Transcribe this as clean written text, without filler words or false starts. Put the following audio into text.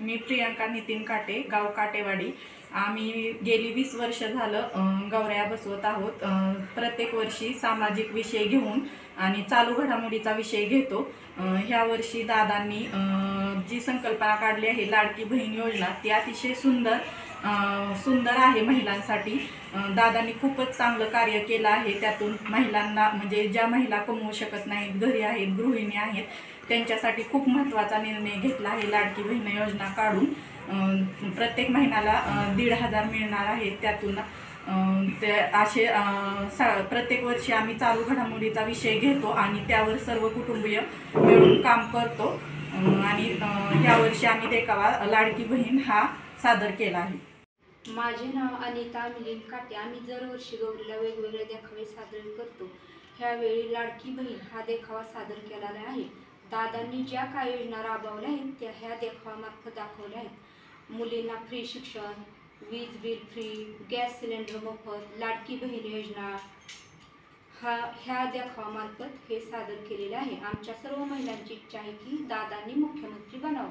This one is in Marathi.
मी प्रियांका नितीन काटे, गाव काटेवाडी। आम्ही गेली 20 वर्ष झालं गौऱ्या बसवत आहोत। प्रत्येक वर्षी सामाजिक विषय घेऊन आणि चालू घडामोडीचा विषय घेतो। ह्या वर्षी दादांनी जी संकल्पना काढली आहे लाडकी बहीण योजना, ती अतिशय सुंदर आहे महिलांसाठी। दादांनी खूपच चांगलं कार्य केलं आहे। त्यातून महिलांना म्हणजे ज्या महिला कमवू शकत नाहीत, घरी आहेत, गृहिणी आहेत, त्यांच्यासाठी खूप महत्त्वाचा निर्णय घेतला आहे लाडकी बहीण योजना काढून। प्रत्येक महिन्याला 1,500 मिळणार आहेत। त्यातून ते असे प्रत्येक वर्षी आम्ही चालू घडामोडीचा विषय घेतो आणि त्यावर सर्व कुटुंबीय मिळून काम करतो। आणि यावर्षी आम्ही देखावा लाडकी बहीण हा सादर केला आहे। माझे नाव अनिता मिलिंद काटे। आम्ही दरवर्षी गौरीला वेगवेगळे देखावे सादर करतो। ह्यावेळी लाडकी बहीण हा देखावा सादर केलेला आहे। दादांनी ज्या काही योजना राबवल्या आहेत त्या ह्या देखावामार्फत दाखवल्या आहेत। मुलींना फ्री शिक्षण, वीज बिल फ्री, गॅस सिलेंडर मोफत, लाडकी बहीण योजना ह्या देखावामार्फत हे सादर केलेले आहे। आमच्या सर्व महिलांची इच्छा आहे की दादांनी मुख्यमंत्री बनावं।